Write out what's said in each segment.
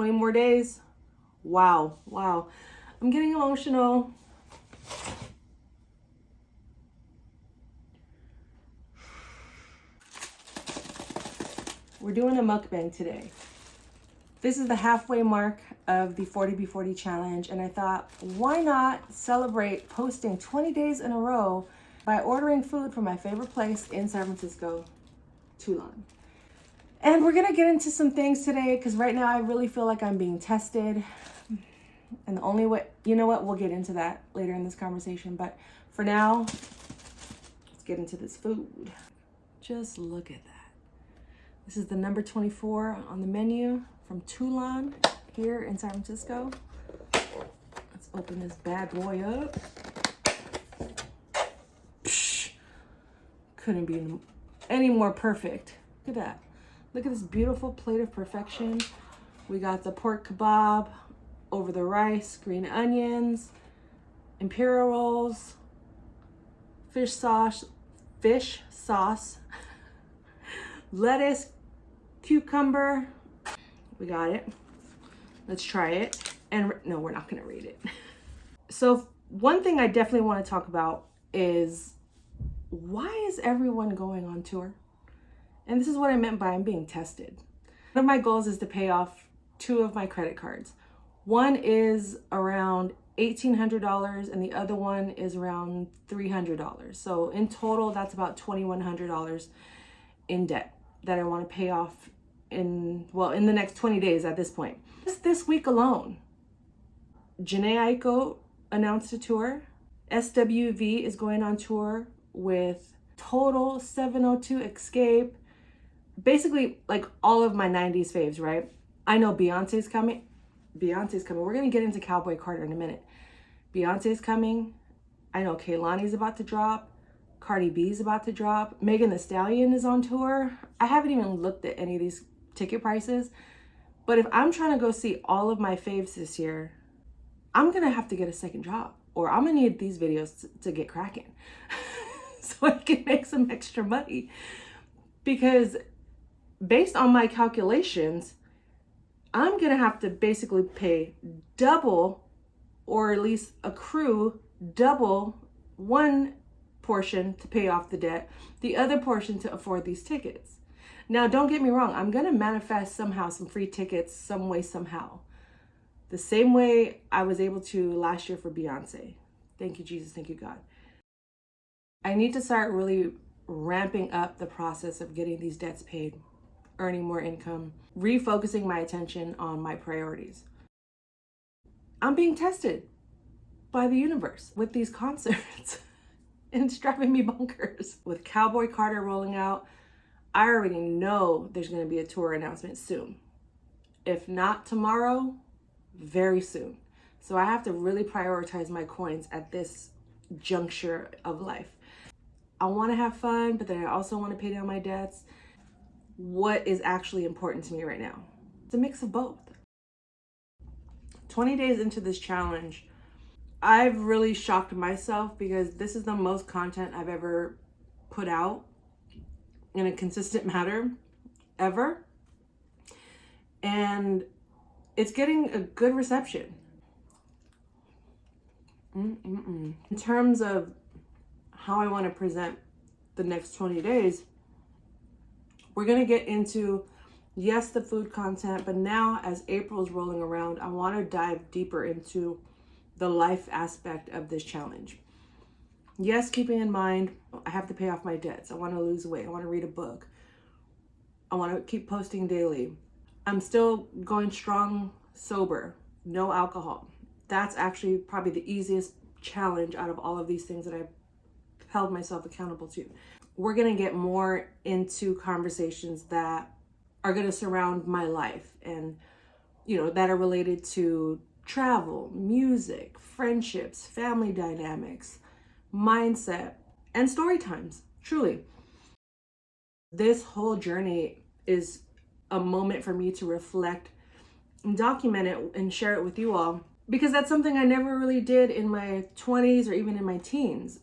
20 more days. Wow. I'm getting emotional. We're doing a mukbang today. This is the halfway mark of the 40B40 challenge, and I thought, why not celebrate posting 20 days in a row by ordering food from my favorite place in San Francisco, Lilz. And we're gonna get into some things today because right now I really feel like I'm being tested. And the only way, you know what, we'll get into that later in this conversation. But for now, let's get into this food. Just look at that. This is the number 24 on the menu from Lilz here in San Francisco. Let's open this bad boy up. Psh, couldn't be any more perfect. Look at that. Look at this beautiful plate of perfection. We got the pork kebab over the rice, green onions, imperial rolls, fish sauce, lettuce, cucumber. We got it. Let's try it. And no, we're not gonna read it. So one thing I definitely want to talk about is, why is everyone going on tour? And this is what I meant by I'm being tested. One of my goals is to pay off 2 of my credit cards. One is around $1,800 and the other one is around $300. So in total, that's about $2,100 in debt that I want to pay off in the next 20 days at this point. Just this week alone, Jhené Aiko announced a tour. SWV is going on tour with Total, 702, Escape. Basically, like all of my 90s faves, right? I know Beyonce's coming. We're going to get into Cowboy Carter in a minute. Beyonce's coming. I know Kehlani's about to drop. Cardi B's about to drop. Megan Thee Stallion is on tour. I haven't even looked at any of these ticket prices. But if I'm trying to go see all of my faves this year, I'm going to have to get a second job. Or I'm going to need these videos to get cracking. So I can make some extra money. Because based on my calculations, I'm going to have to basically pay double, or at least accrue double, one portion to pay off the debt, the other portion to afford these tickets. Now, don't get me wrong. I'm going to manifest somehow some free tickets some way, somehow. The same way I was able to last year for Beyonce. Thank you, Jesus. Thank you, God. I need to start really ramping up the process of getting these debts paid, earning more income, refocusing my attention on my priorities. I'm being tested by the universe with these concerts. And it's driving me bonkers. With Cowboy Carter rolling out, I already know there's going to be a tour announcement soon. If not tomorrow, very soon. So I have to really prioritize my coins at this juncture of life. I want to have fun, but then I also want to pay down my debts. What is actually important to me right now? It's a mix of both. 20 days into this challenge, I've really shocked myself because this is the most content I've ever put out in a consistent manner ever. And it's getting a good reception. In terms of how I want to present the next 20 days, we're going to get into, yes, the food content, but now as April's rolling around, I want to dive deeper into the life aspect of this challenge. Yes, keeping in mind, I have to pay off my debts. I want to lose weight. I want to read a book. I want to keep posting daily. I'm still going strong, sober, no alcohol. That's actually probably the easiest challenge out of all of these things that I've held myself accountable to. We're going to get more into conversations that are going to surround my life and, that are related to travel, music, friendships, family dynamics, mindset, and story times. Truly. This whole journey is a moment for me to reflect and document it and share it with you all, because that's something I never really did in my 20s or even in my teens.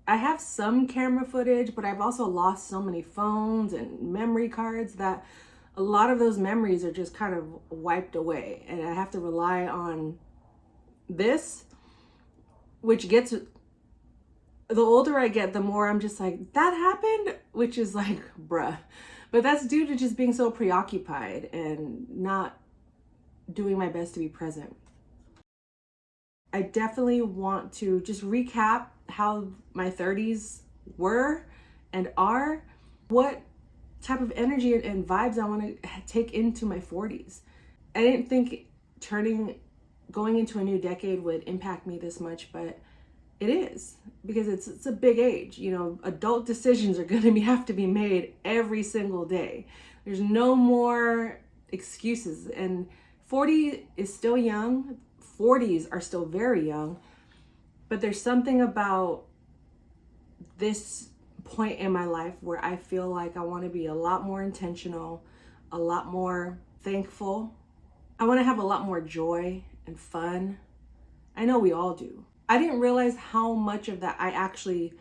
I have some camera footage, but I've also lost so many phones and memory cards that a lot of those memories are just kind of wiped away. And I have to rely on this, which gets, the older I get, the more I'm just like, that happened, which is like, bruh. But that's due to just being so preoccupied and not doing my best to be present. I definitely want to just recap how my 30s were and are, what type of energy and vibes I want to take into my 40s. I didn't think going into a new decade would impact me this much, but it is, because it's a big age. You know, adult decisions are going to have to be made every single day. There's no more excuses. And 40 is still young. 40s are still very young. But there's something about this point in my life where I feel like I want to be a lot more intentional, a lot more thankful. I want to have a lot more joy and fun. I know we all do. I didn't realize how much of that I actually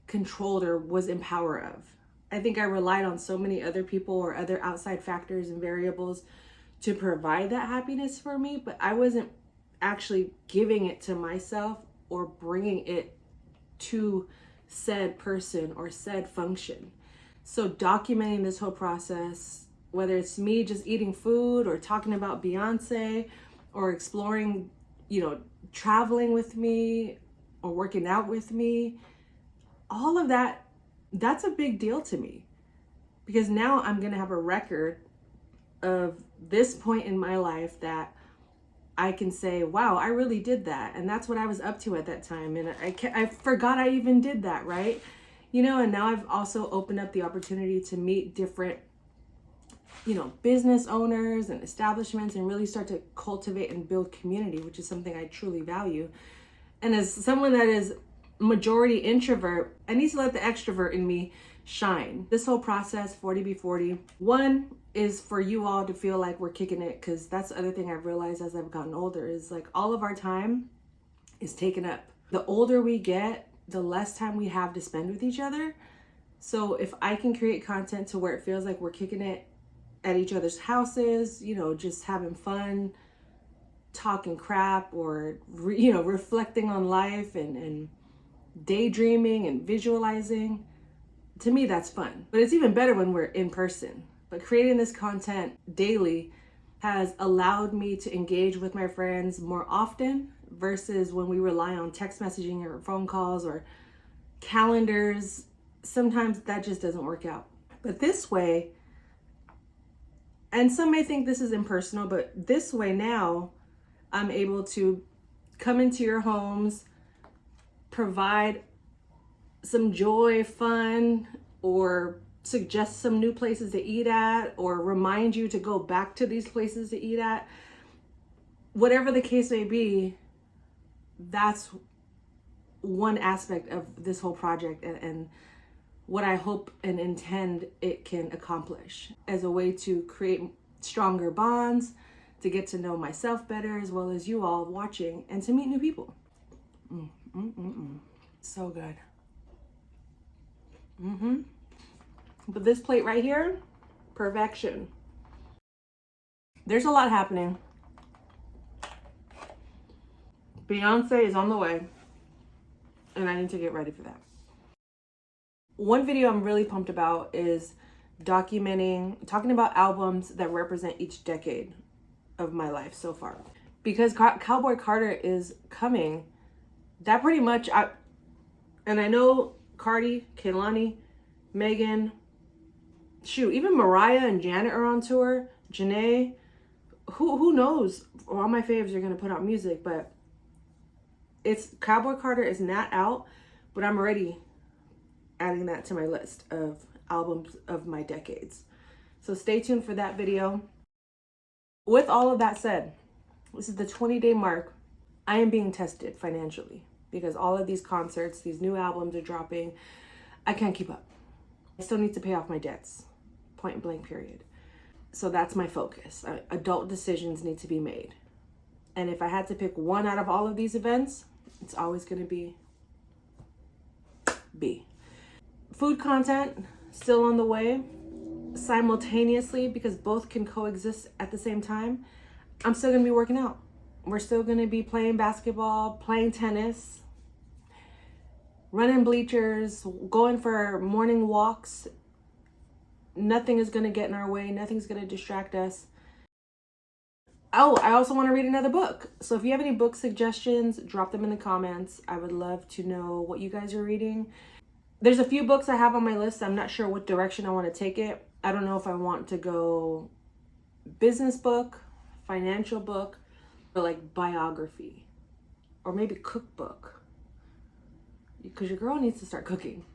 controlled or was in power of. I think I relied on so many other people or other outside factors and variables to provide that happiness for me, but I wasn't actually giving it to myself or bringing it to said person or said function. So documenting this whole process, whether it's me just eating food or talking about Beyoncé or exploring, traveling with me or working out with me, all of that, that's a big deal to me, because now I'm going to have a record of this point in my life that I can say, wow, I really did that. And that's what I was up to at that time. And I forgot I even did that, right? And now I've also opened up the opportunity to meet different, business owners and establishments and really start to cultivate and build community, which is something I truly value. And as someone that is majority introvert, I need to let the extrovert in me shine. This whole process, 40B40, one is for you all to feel like we're kicking it, because that's the other thing I've realized as I've gotten older is like all of our time is taken up. The older we get, the less time we have to spend with each other. So if I can create content to where it feels like we're kicking it at each other's houses, just having fun, talking crap, or reflecting on life and daydreaming and visualizing, to me that's fun. But it's even better when we're in person. But creating this content daily has allowed me to engage with my friends more often versus when we rely on text messaging or phone calls or calendars. Sometimes that just doesn't work out. But this way, and some may think this is impersonal, but this way now I'm able to come into your homes, provide some joy, fun, or suggest some new places to eat at, or remind you to go back to these places to eat at. Whatever the case may be, that's one aspect of this whole project and what I hope and intend it can accomplish as a way to create stronger bonds, to get to know myself better, as well as you all watching, and to meet new people. So good. But this plate right here, perfection. There's a lot happening. Beyoncé is on the way, and I need to get ready for that. One video I'm really pumped about is talking about albums that represent each decade of my life so far. Because Cowboy Carter is coming, that pretty much, and I know Cardi, Kehlani, Megan, even Mariah and Janet are on tour. Janae, who knows? All my faves are gonna put out music, but Cowboy Carter is not out, but I'm already adding that to my list of albums of my decades. So stay tuned for that video. With all of that said, this is the 20-day mark. I am being tested financially because all of these concerts, these new albums are dropping. I can't keep up. I still need to pay off my debts, point blank period. So that's my focus. Adult decisions need to be made. And if I had to pick one out of all of these events, it's always going to be B. Food content, still on the way. simultaneously, because both can coexist at the same time, I'm still gonna be working out. We're still gonna be playing basketball, playing tennis, running bleachers, going for morning walks. Nothing is gonna get in our way. Nothing's gonna distract us. Oh, I also want to read another book. So if you have any book suggestions, drop them in the comments. I would love to know what you guys are reading. There's a few books I have on my list. I'm not sure what direction I want to take it. I don't know if I want to go business book, financial book, or like biography, or maybe cookbook, because your girl needs to start cooking.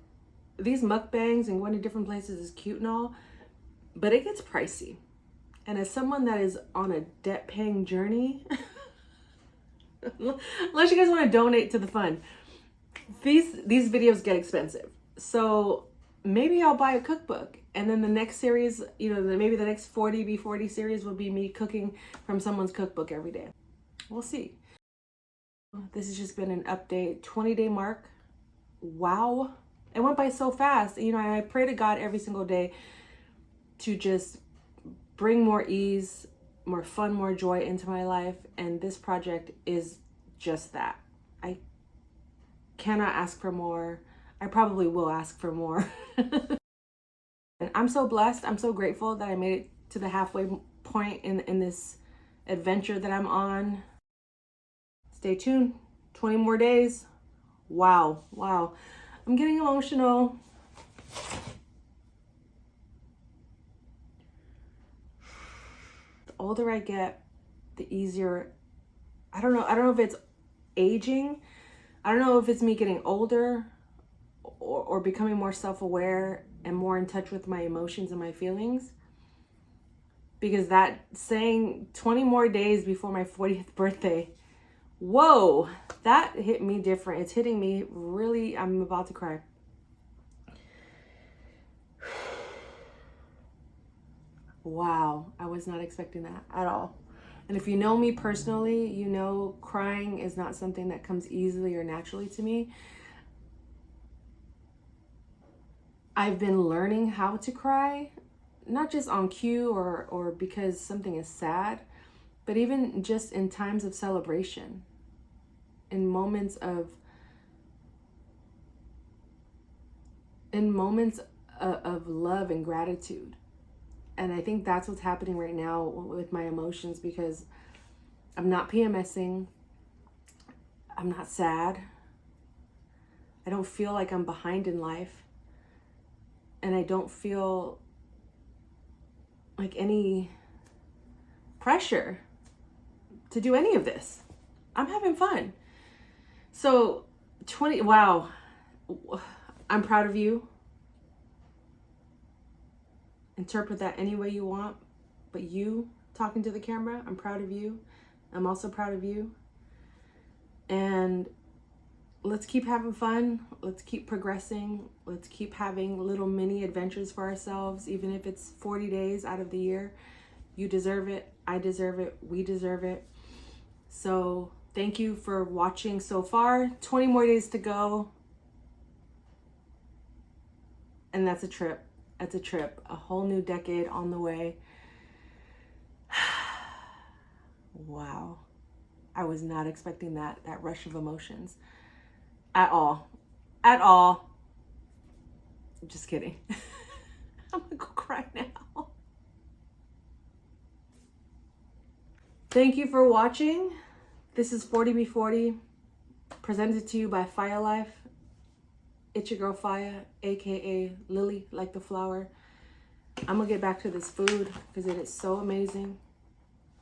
These mukbangs and going to different places is cute and all, but it gets pricey. And as someone that is on a debt-paying journey, unless you guys want to donate to the fund, these videos get expensive. So maybe I'll buy a cookbook, and then the next series, maybe the next 40B40 series will be me cooking from someone's cookbook every day. We'll see. This has just been an update. 20-day mark. Wow. It went by so fast. I pray to God every single day to just bring more ease, more fun, more joy into my life. And this project is just that. I cannot ask for more. I probably will ask for more. And I'm so blessed. I'm so grateful that I made it to the halfway point in this adventure that I'm on. Stay tuned. 20 more days. Wow. Wow. I'm getting emotional. The older I get, the easier. I don't know if it's aging. I don't know if it's me getting older or becoming more self-aware and more in touch with my emotions and my feelings. Because that saying 20 more days before my 40th birthday, whoa, that hit me different. It's hitting me really, I'm about to cry. Wow, I was not expecting that at all. And if you know me personally, you know crying is not something that comes easily or naturally to me. I've been learning how to cry, not just on cue or because something is sad, but even just in times of celebration, in moments of love and gratitude. And I think that's what's happening right now with my emotions, because I'm not PMSing. I'm not sad. I don't feel like I'm behind in life. And I don't feel like any pressure to do any of this. I'm having fun. So wow. I'm proud of you. Interpret that any way you want, but you talking to the camera, I'm proud of you. I'm also proud of you. And let's keep having fun. Let's keep progressing. Let's keep having little mini adventures for ourselves, even if it's 40 days out of the year. You deserve it. I deserve it. We deserve it. So thank you for watching so far. 20 more days to go. And that's a trip. That's a trip. A whole new decade on the way. Wow. I was not expecting that rush of emotions at all. At all. I'm just kidding. I'm gonna go cry now. Thank you for watching. This is 40B40, presented to you by FIYAH. It's your girl FIYAH, aka Lily, like the flower. I'm gonna get back to this food because it is so amazing.